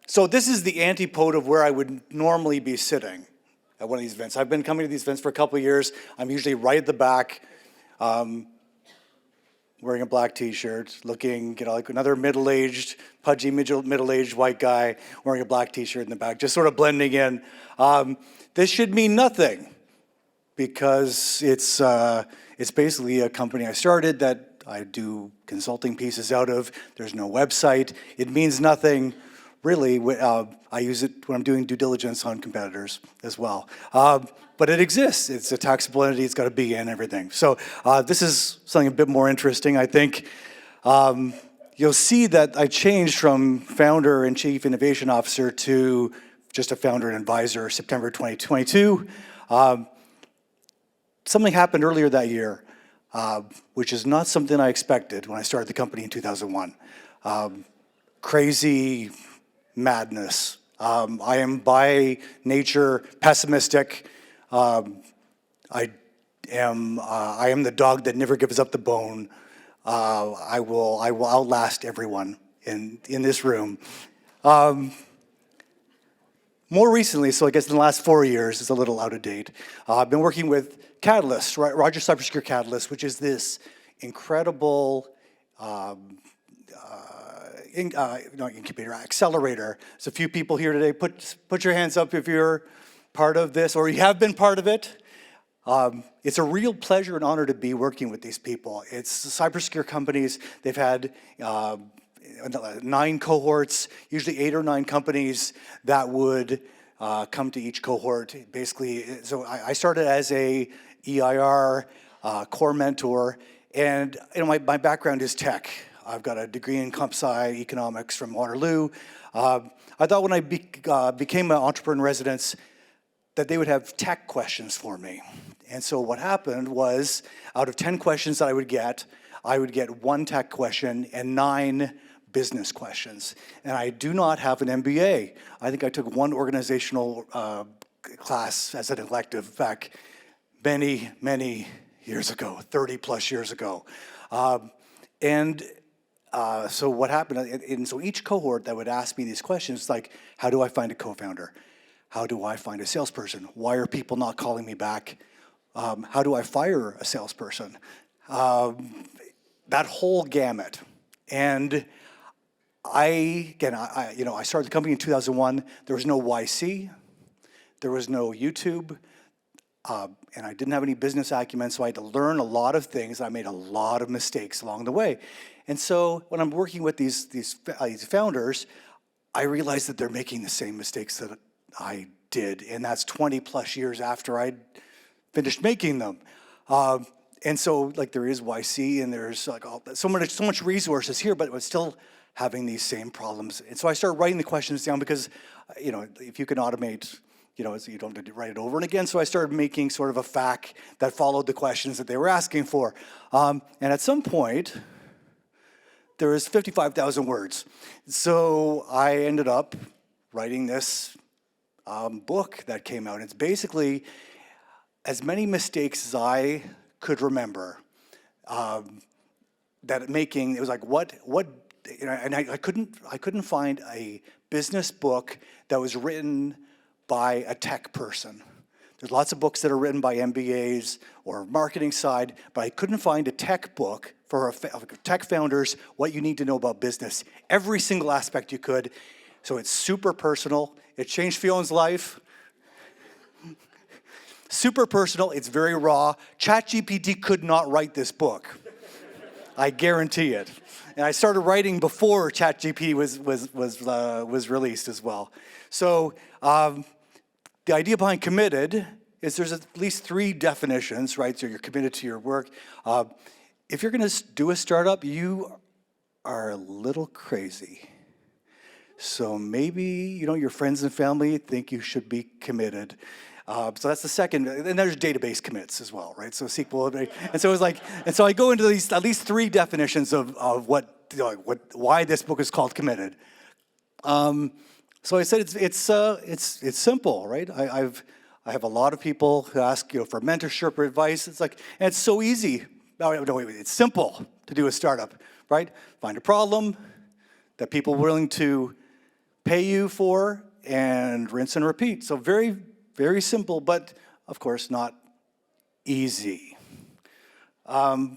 So this is the antipode of where I would normally be sitting at one of these events. I've been coming to these events for a couple of years. I'm usually right at the back, wearing a black t-shirt, looking, like another middle-aged, pudgy middle-aged white guy wearing a black t-shirt in the back, just sort of blending in. This should mean nothing because it's basically a company I started that I do consulting pieces out of. There's no website. It means nothing. Really, I use it when I'm doing due diligence on competitors as well. But it exists. It's a taxable entity. It's got a BN and everything. So this is something a bit more interesting, I think. You'll see that I changed from founder and chief innovation officer to just a founder and advisor September 2022. Something happened earlier that year, which is not something I expected when I started the company in 2001. Crazy madness. I am by nature pessimistic. I am the dog that never gives up the bone. I will outlast everyone in this room. More recently, so I guess in the last 4 years, it's a little out of date. I've been working with Catalyst, right? Roger Cybersecure Catalyst, which is this incredible incubator, accelerator. There's a few people here today. Put your hands up if you're part of this or you have been part of it. It's a real pleasure and honor to be working with these people. It's cybersecure companies. They've had 9 cohorts, usually 8 or 9 companies that would come to each cohort. Basically, so I started as a EIR core mentor, and my background is tech. I've got a degree in comp sci economics from Waterloo. I thought when I became an entrepreneur in residence that they would have tech questions for me. And so what happened was, out of 10 questions that I would get 1 tech question and 9 business questions. And I do not have an MBA. I think I took 1 organizational class as an elective back many, many years ago, 30 plus years ago. So what happened, and so each cohort that would ask me these questions, like, how do I find a co-founder? How do I find a salesperson? Why are people not calling me back? How do I fire a salesperson? That whole gamut. And I started the company in 2001. There was no YC. There was no YouTube. And I didn't have any business acumen, so I had to learn a lot of things. I made a lot of mistakes along the way. And so when I'm working with these founders, I realize that they're making the same mistakes that I did, and that's 20 plus years after I'd finished making them. And so, like, there is YC, and there's like so much resources here, but we're still having these same problems. And so I started writing the questions down because, if you can automate, so you don't have to write it over and again. So I started making sort of a FAQ that followed the questions that they were asking for. And at some point, there was 55,000 words. So I ended up writing this book that came out. It's basically as many mistakes as I could remember that making. It was like and I couldn't find a business book that was written by a tech person. There's lots of books that are written by MBAs or marketing side, but I couldn't find a tech book for tech founders, what you need to know about business. Every single aspect you could. So it's super personal. It changed Fion's life. Super personal. It's very raw. ChatGPT could not write this book. I guarantee it. And I started writing before ChatGPT was released as well. So the idea behind committed is there's at least 3 definitions, right? So you're committed to your work. If you're going to do a startup, you are a little crazy. So maybe, your friends and family think you should be committed. So that's the second, and there's database commits as well, right? So SQL, and so it was like, and so I go into these at least 3 definitions of why this book is called committed. So I said it's simple, right? I have a lot of people who ask for mentorship or advice. It's like, and it's so easy. No, wait, it's simple to do a startup, right? Find a problem that people are willing to pay you for, and rinse and repeat. So very, very simple, but of course not easy. When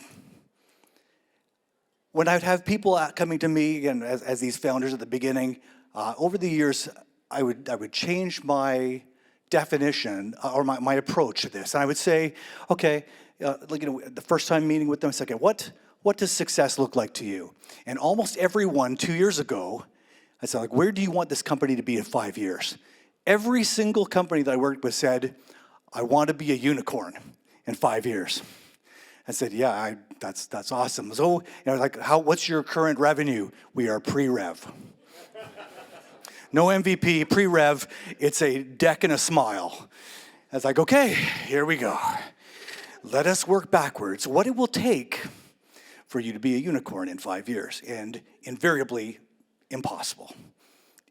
I'd have people coming to me, again, as these founders at the beginning, over the years, I would change my definition or my approach to this. And I would say, okay, the first time meeting with them, I said, okay, what does success look like to you? And almost everyone 2 years ago, I said, like, where do you want this company to be in 5 years? Every single company that I worked with said, I want to be a unicorn in 5 years. I said, yeah, that's awesome. So, like, what's your current revenue? We are pre-rev. No MVP, pre-rev, it's a deck and a smile. I was like, okay, here we go. Let us work backwards. What it will take for you to be a unicorn in 5 years, and invariably impossible.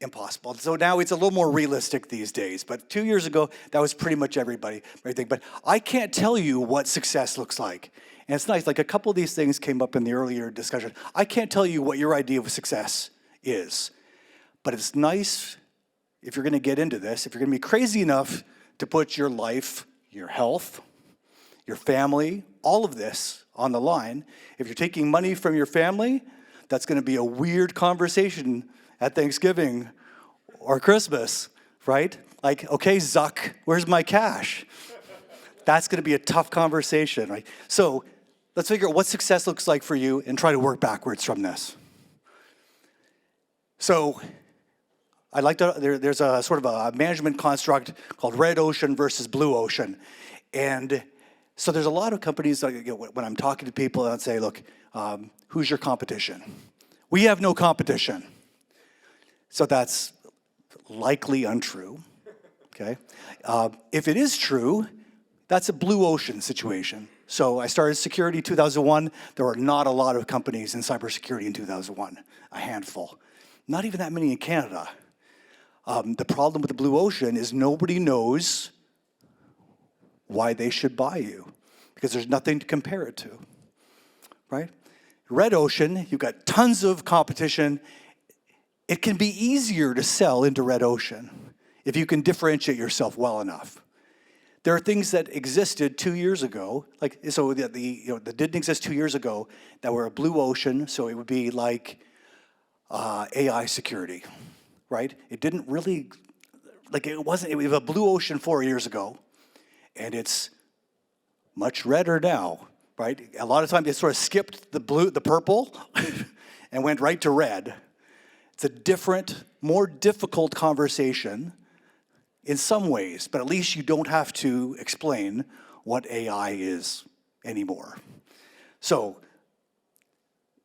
Impossible. So now it's a little more realistic these days, but 2 years ago, that was pretty much everything. But I can't tell you what success looks like. And it's nice, like a couple of these things came up in the earlier discussion. I can't tell you what your idea of success is, but it's nice if you're gonna get into this, if you're gonna be crazy enough to put your life, your health, your family, all of this on the line. If you're taking money from your family, that's gonna be a weird conversation at Thanksgiving or Christmas, right? Like, okay, Zuck, where's my cash? That's gonna be a tough conversation, right? So let's figure out what success looks like for you and try to work backwards from this. So I like to, there's a sort of a management construct called red ocean versus blue ocean. And so there's a lot of companies, when I'm talking to people, I'd say, look, who's your competition? We have no competition. So that's likely untrue, okay? If it is true, that's a blue ocean situation. So I started security in 2001. There were not a lot of companies in cybersecurity in 2001, a handful. Not even that many in Canada. The problem with the blue ocean is nobody knows why they should buy you because there's nothing to compare it to, right? Red ocean, you've got tons of competition. It can be easier to sell into red ocean if you can differentiate yourself well enough. There are things that existed 2 years ago, that didn't exist 2 years ago that were a blue ocean, so it would be like AI security, right? It didn't really, it was a blue ocean 4 years ago, and it's much redder now, right? A lot of times it sort of skipped the purple and went right to red. It's a different, more difficult conversation in some ways, but at least you don't have to explain what AI is anymore. So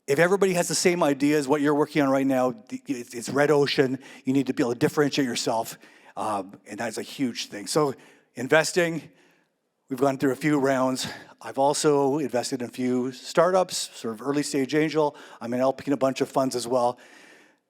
if everybody has the same idea as what you're working on right now, it's red ocean, you need to be able to differentiate yourself, and that's a huge thing. So investing, we've gone through a few rounds. I've also invested in a few startups, sort of early stage angel. I'm helping a bunch of funds as well.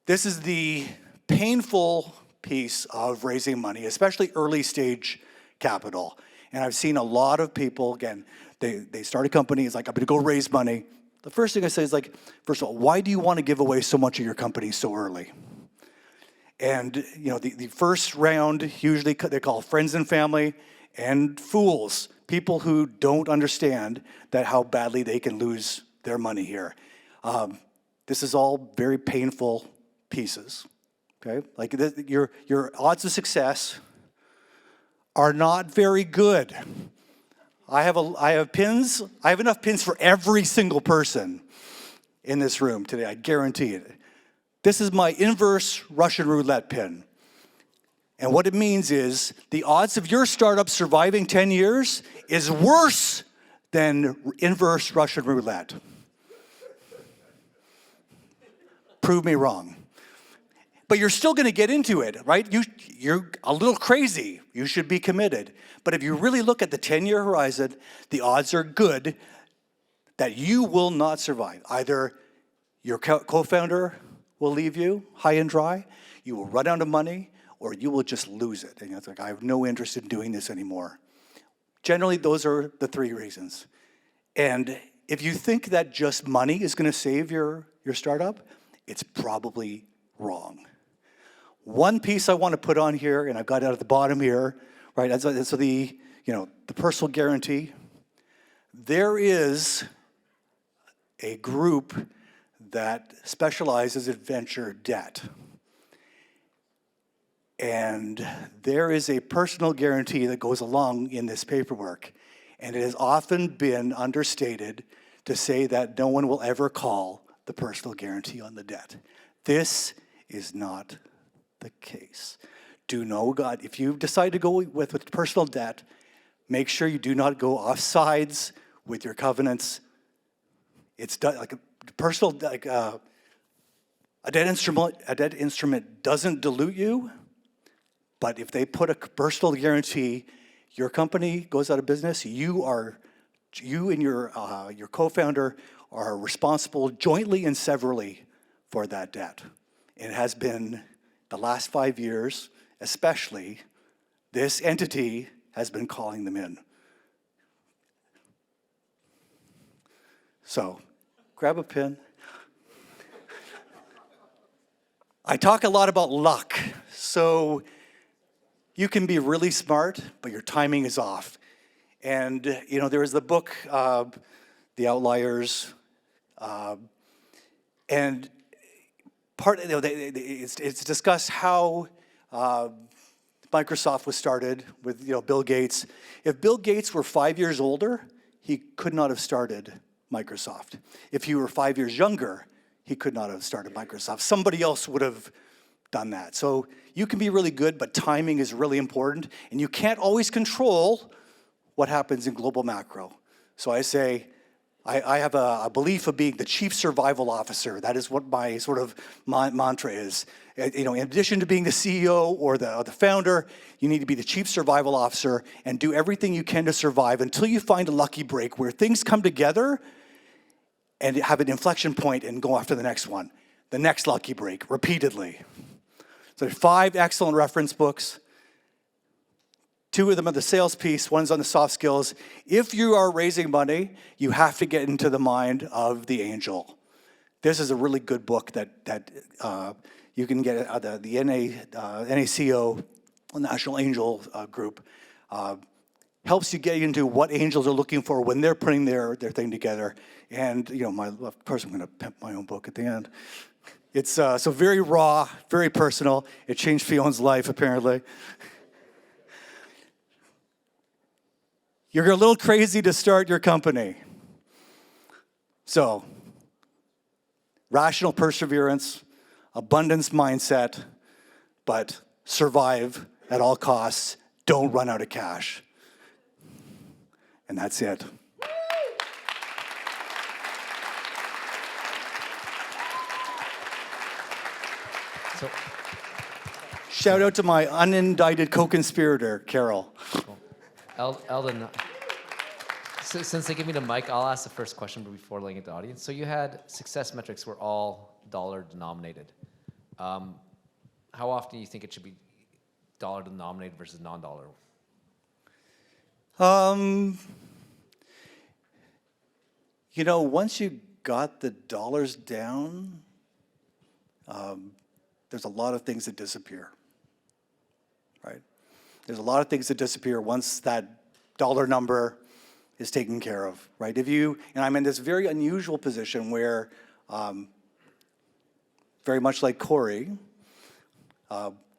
This is the painful piece of raising money, especially early stage capital. And I've seen a lot of people, again, they start a company, it's like, I'm gonna go raise money. The first thing I say is like, first of all, why do you want to give away so much of your company so early? And the first round, usually they call friends and family and fools, people who don't understand that how badly they can lose their money here. This is all very painful pieces, okay? Like your odds of success are not very good. I have enough pins for every single person in this room today, I guarantee it. This is my inverse Russian roulette pin. And what it means is the odds of your startup surviving 10 years is worse than inverse Russian roulette. Prove me wrong. But you're still gonna get into it, right? You're a little crazy. You should be committed. But if you really look at the 10-year horizon, the odds are good that you will not survive. Either your co-founder will leave you high and dry, you will run out of money, or you will just lose it. And it's like, I have no interest in doing this anymore. Generally, those are the three reasons. And if you think that just money is gonna save your startup, it's probably wrong. One piece I want to put on here, and I've got it at the bottom here, right? So the personal guarantee. There is a group that specializes in venture debt. And there is a personal guarantee that goes along in this paperwork. And it has often been understated to say that no one will ever call the personal guarantee on the debt. This is not the case. Do know, God, if you decide to go with personal debt, make sure you do not go off sides with your covenants. It's done like a personal, like a debt instrument doesn't dilute you. But if they put a personal guarantee, your company goes out of business, you and your co-founder are responsible jointly and severally for that debt. It has been the last 5 years, especially, this entity has been calling them in. So, grab a pen. I talk a lot about luck. So, you can be really smart, but your timing is off. And, there is the book, The Outliers, and it's discussed how Microsoft was started with, Bill Gates. If Bill Gates were 5 years older, he could not have started Microsoft. If he were 5 years younger, he could not have started Microsoft. Somebody else would have done that. So you can be really good, but timing is really important, and you can't always control what happens in global macro. So I say, I have a belief of being the chief survival officer. That is what my sort of mantra is. In addition to being the CEO or the founder, you need to be the chief survival officer and do everything you can to survive until you find a lucky break where things come together and have an inflection point and go after the next one, the next lucky break, repeatedly. So 5 excellent reference books. 2 of them are the sales piece, one's on the soft skills. If you are raising money, you have to get into the mind of the angel. This is a really good book that you can get at the NACO, National Angel Group. Helps you get into what angels are looking for when they're putting their thing together. And of course I'm going to pimp my own book at the end. It's so very raw, very personal. It changed Fion's life, apparently. You're a little crazy to start your company. So, rational perseverance, abundance mindset, but survive at all costs. Don't run out of cash. And that's it. So, shout out to my unindicted co-conspirator, Carol. cool. Eldon, since they give me the mic, I'll ask the first question before letting it to the audience. So you had success metrics were all dollar denominated. How often do you think it should be dollar denominated versus non-dollar? Once you got the dollars down, there's a lot of things that disappear, right? There's a lot of things that disappear once that dollar number is taken care of, right? And I'm in this very unusual position where, very much like Corey,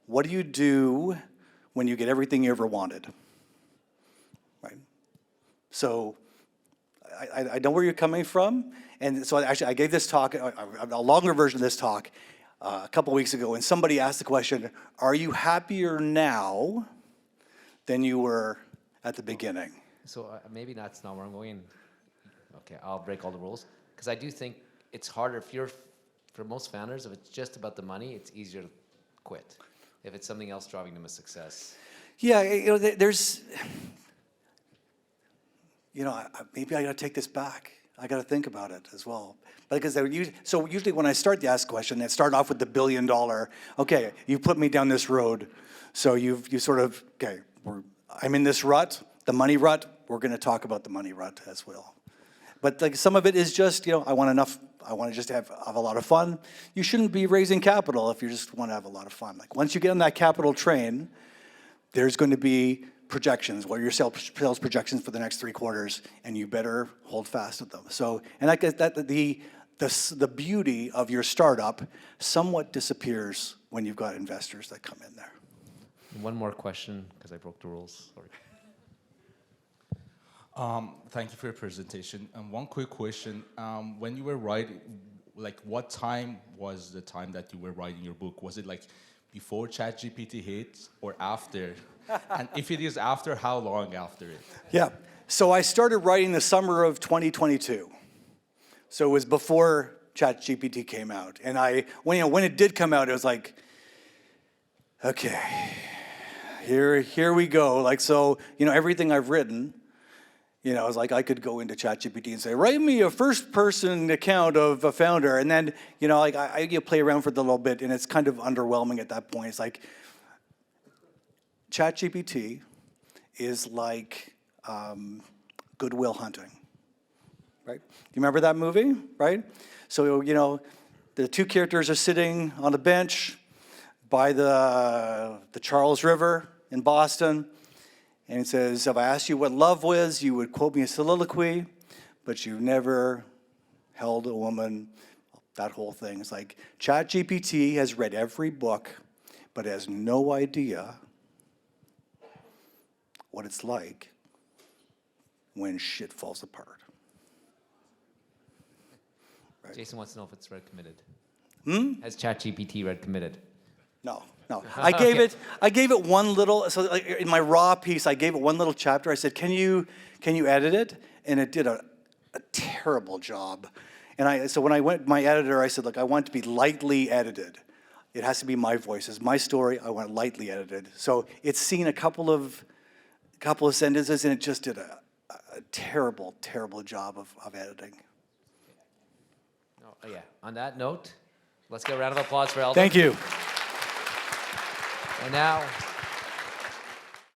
what do you do when you get everything you ever wanted, right? So I know where you're coming from, and so actually I gave this talk, a longer version of this talk, a couple weeks ago, and somebody asked the question, are you happier now than you were at the beginning? So maybe that's not where I'm going. Okay, I'll break all the rules. Because I do think it's harder for most founders, if it's just about the money, it's easier to quit. If it's something else driving them a success. Yeah, there's, maybe I got to take this back. I got to think about it as well. Because usually when I start the ask question, I start off with the $1 billion. Okay, you put me down this road, so you sort of I'm in this rut, the money rut. We're going to talk about the money rut as well. But some of it is just I want enough I want to just have a lot of fun. You shouldn't be raising capital if you just want to have a lot of fun. Like once you get on that capital train, there's going to be projections, what are your sales projections for the next 3 quarters, and you better hold fast at them. So, and I guess that the beauty of your startup somewhat disappears when you've got investors that come in there. One more question, because I broke the rules. Sorry. Thank you for your presentation. And one quick question. When you were writing, like what time was the time that you were writing your book? Was it like before ChatGPT hit or after? And if it is after, how long after it? Yeah, so I started writing the summer of 2022. So it was before ChatGPT came out. And when it did come out, it was like, okay, here we go. Like, so, everything I've written, it's like I could go into ChatGPT and say, write me a first-person account of a founder. And then, I play around for a little bit, and it's kind of underwhelming at that point. It's like, ChatGPT is like Good Will Hunting, right? You remember that movie, right? So, the 2 characters are sitting on a bench by the Charles River in Boston, and it says, if I asked you what love was, you would quote me a soliloquy, but you've never held a woman, that whole thing. It's like ChatGPT has read every book, but has no idea what it's like when shit falls apart. Right. Jason wants to know if it's read committed. Has ChatGPT read committed? No. I gave it one little, so like in my raw piece, I gave it one little chapter. I said, can you edit it? And it did a terrible job. And so when I went, my editor, I said, look, I want it to be lightly edited. It has to be my voice. It's my story. I want it lightly edited. So it's seen a couple of sentences, and it just did a terrible, terrible job of editing. Oh, yeah. On that note, let's get a round of applause for Eldon. Thank you. And now,